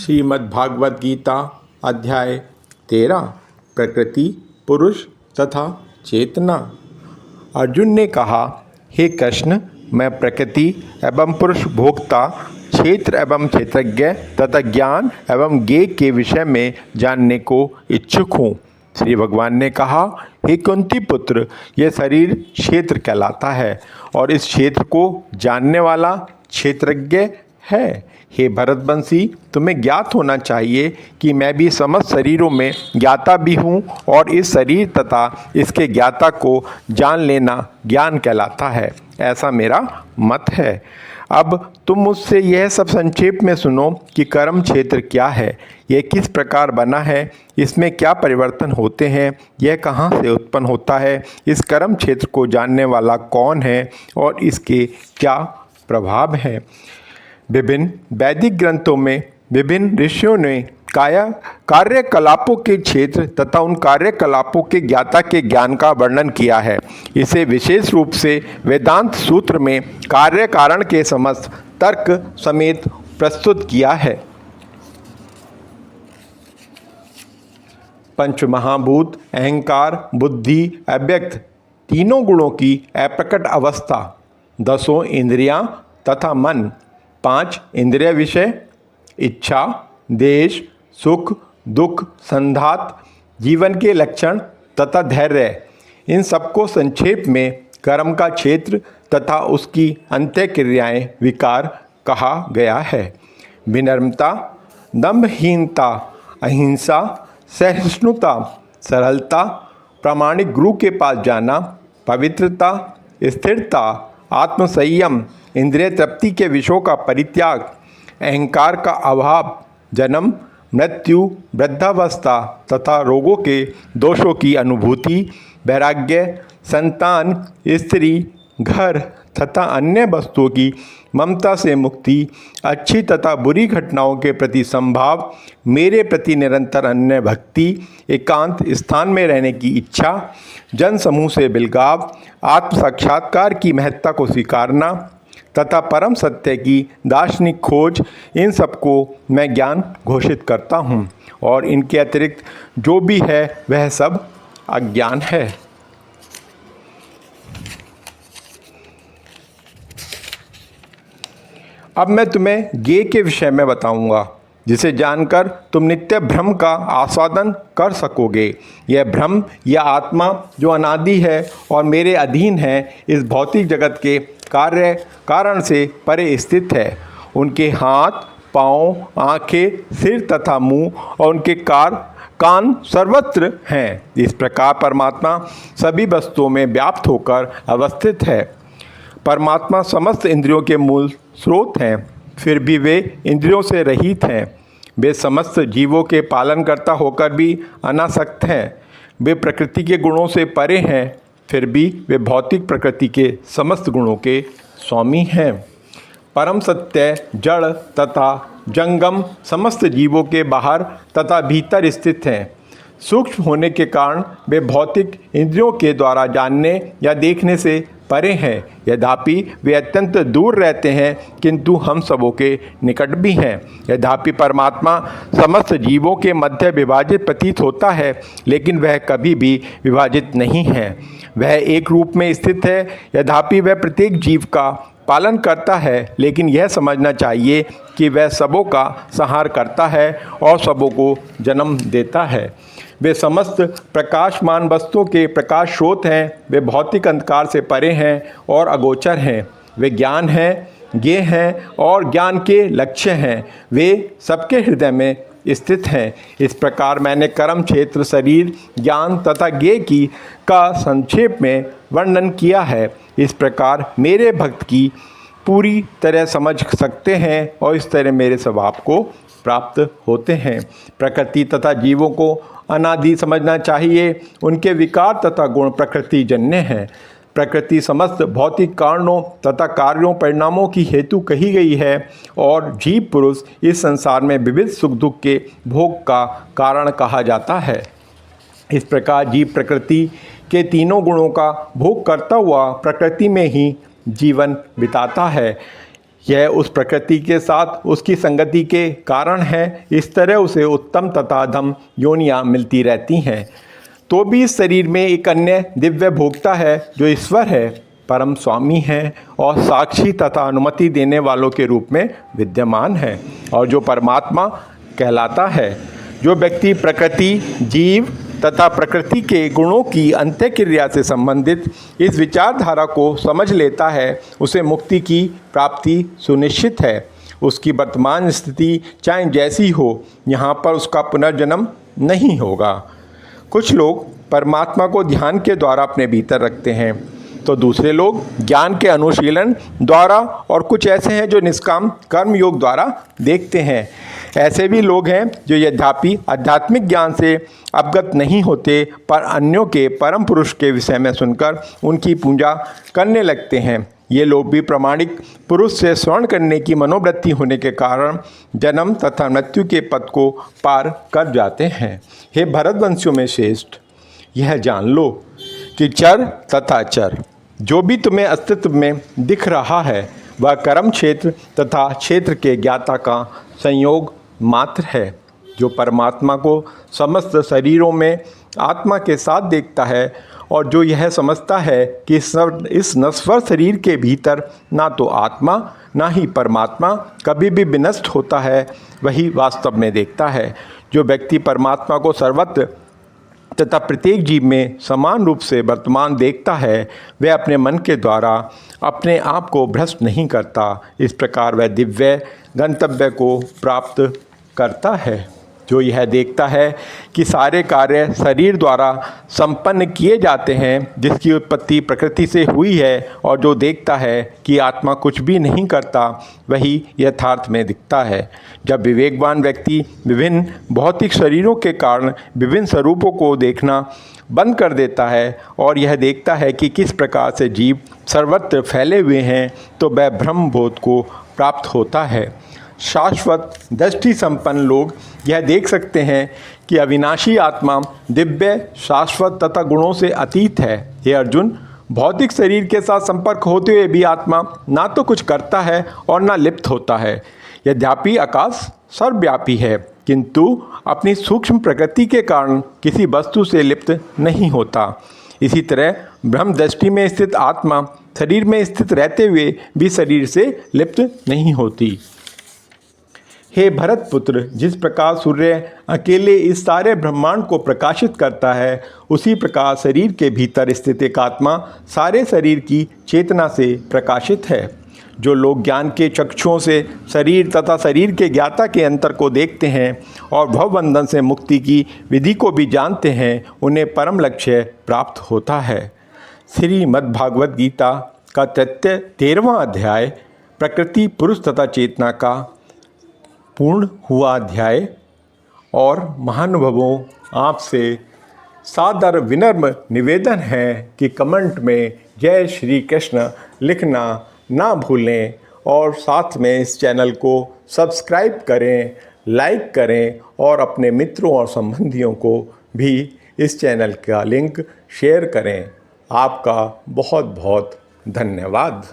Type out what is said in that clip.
श्रीमद्भागवत गीता अध्याय 13 प्रकृति, पुरुष तथा चेतना। अर्जुन ने कहा, हे कृष्ण, मैं प्रकृति एवं पुरुष, भोक्ता, क्षेत्र एवं क्षेत्रज्ञ तथा ज्ञान एवं ज्ञेय के विषय में जानने को इच्छुक हूँ। श्री भगवान ने कहा, हे कुंती पुत्र, यह शरीर क्षेत्र कहलाता है और इस क्षेत्र को जानने वाला क्षेत्रज्ञ है। हे भरतवंशी, तुम्हें ज्ञात होना चाहिए कि मैं भी समस्त शरीरों में ज्ञाता भी हूँ और इस शरीर तथा इसके ज्ञाता को जान लेना ज्ञान कहलाता है, ऐसा मेरा मत है। अब तुम मुझसे यह सब संक्षेप में सुनो कि कर्म क्षेत्र क्या है, यह किस प्रकार बना है, इसमें क्या परिवर्तन होते हैं, यह कहाँ से उत्पन्न होता है, इस कर्म क्षेत्र को जानने वाला कौन है और इसके क्या प्रभाव हैं। विभिन्न वैदिक ग्रंथों में विभिन्न ऋषियों ने कार्यकलापों के क्षेत्र तथा उन कार्यकलापों के ज्ञाता के ज्ञान का वर्णन किया है। इसे विशेष रूप से वेदांत सूत्र में कार्य कारण के समस्त तर्क समेत प्रस्तुत किया है। पंच महाभूत, अहंकार, बुद्धि, अव्यक्त, तीनों गुणों की अप्रकट अवस्था, 10 इंद्रियां तथा मन, 5 इंद्रिय विषय, इच्छा, देश, सुख, दुख, संधात, जीवन के लक्षण तथा धैर्य, इन सबको संक्षेप में कर्म का क्षेत्र तथा उसकी अंत्यक्रियाएं विकार कहा गया है। विनम्रता, दंभहीनता, अहिंसा, सहिष्णुता, सरलता, प्रामाणिक गुरु के पास जाना, पवित्रता, स्थिरता, आत्मसंयम, इंद्रिय तृप्ति के विषयों का परित्याग, अहंकार का अभाव, जन्म, मृत्यु, वृद्धावस्था तथा रोगों के दोषों की अनुभूति, वैराग्य, संतान, स्त्री, घर तथा अन्य वस्तुओं की ममता से मुक्ति, अच्छी तथा बुरी घटनाओं के प्रति संभाव, मेरे प्रति निरंतर अन्य भक्ति, एकांत स्थान में रहने की इच्छा, जन समूह से बिलगाव, आत्म साक्षात्कार की महत्ता को स्वीकारना तथा परम सत्य की दार्शनिक खोज, इन सबको मैं ज्ञान घोषित करता हूँ और इनके अतिरिक्त जो भी है वह सब अज्ञान है। अब मैं तुम्हें ज्ञेय के विषय में बताऊंगा, जिसे जानकर तुम नित्य भ्रम का आस्वादन कर सकोगे। यह भ्रम या आत्मा जो अनादि है और मेरे अधीन है, इस भौतिक जगत के कार्य कारण से परे स्थित है। उनके हाथ, पाँव, आँखें, सिर तथा मुंह और उनके कान सर्वत्र हैं। इस प्रकार परमात्मा सभी वस्तुओं में व्याप्त होकर अवस्थित है। परमात्मा समस्त इंद्रियों के मूल स्रोत हैं, फिर भी वे इंद्रियों से रहित हैं। वे समस्त जीवों के पालनकर्ता होकर भी अनासक्त हैं। वे प्रकृति के गुणों से परे हैं, फिर भी वे भौतिक प्रकृति के समस्त गुणों के स्वामी हैं। परम सत्य जड़ तथा जंगम समस्त जीवों के बाहर तथा भीतर स्थित हैं। सूक्ष्म होने के कारण वे भौतिक इंद्रियों के द्वारा जानने या देखने से परे हैं। यद्यपि वे अत्यंत दूर रहते हैं, किंतु हम सबों के निकट भी हैं। यद्यपि परमात्मा समस्त जीवों के मध्य विभाजित प्रतीत होता है, लेकिन वह कभी भी विभाजित नहीं है। वह एक रूप में स्थित है। यद्यपि वह प्रत्येक जीव का पालन करता है, लेकिन यह समझना चाहिए कि वह सबों का संहार करता है और सबों को जन्म देता है। वे समस्त प्रकाशमान वस्तुओं के प्रकाश स्रोत हैं। वे भौतिक अंधकार से परे हैं और अगोचर हैं। वे ज्ञान हैं, ज्ञेय हैं और ज्ञान के लक्ष्य हैं। वे सबके हृदय में स्थित हैं। इस प्रकार मैंने कर्म क्षेत्र, शरीर, ज्ञान तथा ज्ञेय की का संक्षेप में वर्णन किया है। इस प्रकार मेरे भक्त की पूरी तरह समझ सकते हैं और इस तरह मेरे स्वभाव को प्राप्त होते हैं। प्रकृति तथा जीवों को अनादि समझना चाहिए। उनके विकार तथा गुण प्रकृति जन्य हैं। प्रकृति समस्त भौतिक कारणों तथा कार्यों परिणामों की हेतु कही गई है और जीव पुरुष इस संसार में विविध सुख दुख के भोग का कारण कहा जाता है। इस प्रकार जीव प्रकृति के तीनों गुणों का भोग करता हुआ प्रकृति में ही जीवन बिताता है। यह उस प्रकृति के साथ उसकी संगति के कारण है। इस तरह उसे उत्तम तथा अधम योनियाँ मिलती रहती हैं। तो भी इस शरीर में एक अन्य दिव्य भोक्ता है जो ईश्वर है, परम स्वामी है और साक्षी तथा अनुमति देने वालों के रूप में विद्यमान है और जो परमात्मा कहलाता है। जो व्यक्ति प्रकृति, जीव तथा प्रकृति के गुणों की अंत्यक्रिया से संबंधित इस विचारधारा को समझ लेता है, उसे मुक्ति की प्राप्ति सुनिश्चित है। उसकी वर्तमान स्थिति चाहे जैसी हो, यहाँ पर उसका पुनर्जन्म नहीं होगा। कुछ लोग परमात्मा को ध्यान के द्वारा अपने भीतर रखते हैं, तो दूसरे लोग ज्ञान के अनुशीलन द्वारा और कुछ ऐसे हैं जो निष्काम कर्म योग द्वारा देखते हैं। ऐसे भी लोग हैं जो यद्यपि आध्यात्मिक ज्ञान से अवगत नहीं होते, पर अन्यों के परम पुरुष के विषय में सुनकर उनकी पूजा करने लगते हैं। ये लोग भी प्रामाणिक पुरुष से श्रवण करने की मनोवृत्ति होने के कारण जन्म तथा मृत्यु के पथ को पार कर जाते हैं। हे भरतवंशियों में श्रेष्ठ, यह जान लो कि चर तथा चर जो भी तुम्हें अस्तित्व में दिख रहा है, वह कर्म क्षेत्र तथा क्षेत्र के ज्ञाता का संयोग मात्र है। जो परमात्मा को समस्त शरीरों में आत्मा के साथ देखता है और जो यह समझता है कि इस नश्वर शरीर के भीतर ना तो आत्मा ना ही परमात्मा कभी भी विनष्ट होता है, वही वास्तव में देखता है। जो व्यक्ति परमात्मा को सर्वत्र तथा प्रत्येक जीव में समान रूप से वर्तमान देखता है, वह अपने मन के द्वारा अपने आप को भ्रष्ट नहीं करता। इस प्रकार वह दिव्य गंतव्य को प्राप्त करता है। जो यह देखता है कि सारे कार्य शरीर द्वारा संपन्न किए जाते हैं, जिसकी उत्पत्ति प्रकृति से हुई है, और जो देखता है कि आत्मा कुछ भी नहीं करता, वही यथार्थ में दिखता है। जब विवेकवान व्यक्ति विभिन्न भौतिक शरीरों के कारण विभिन्न स्वरूपों को देखना बंद कर देता है और यह देखता है कि किस प्रकार से जीव सर्वत्र फैले हुए हैं, तो वह ब्रह्म बोध को प्राप्त होता है। शाश्वत दृष्टि संपन्न लोग यह देख सकते हैं कि अविनाशी आत्मा दिव्य, शाश्वत तथा गुणों से अतीत है। हे अर्जुन, भौतिक शरीर के साथ संपर्क होते हुए भी आत्मा ना तो कुछ करता है और ना लिप्त होता है। यद्यपि आकाश सर्वव्यापी है, किंतु अपनी सूक्ष्म प्रकृति के कारण किसी वस्तु से लिप्त नहीं होता। इसी तरह ब्रह्म दृष्टि में स्थित आत्मा शरीर में स्थित रहते हुए भी शरीर से लिप्त नहीं होती। हे भरत पुत्र, जिस प्रकार सूर्य अकेले इस सारे ब्रह्मांड को प्रकाशित करता है, उसी प्रकार शरीर के भीतर स्थित एक आत्मा सारे शरीर की चेतना से प्रकाशित है। जो लोग ज्ञान के चक्षुओं से शरीर तथा शरीर के ज्ञाता के अंतर को देखते हैं और भवबंधन से मुक्ति की विधि को भी जानते हैं, उन्हें परम लक्ष्य प्राप्त होता है। श्रीमद्भागवत गीता का 13वां अध्याय प्रकृति, पुरुष तथा चेतना का पूर्ण हुआ अध्याय। और महानुभावों, आपसे सादर विनम्र निवेदन है कि कमेंट में जय श्री कृष्ण लिखना ना भूलें और साथ में इस चैनल को सब्सक्राइब करें, लाइक करें और अपने मित्रों और संबंधियों को भी इस चैनल का लिंक शेयर करें। आपका बहुत बहुत धन्यवाद।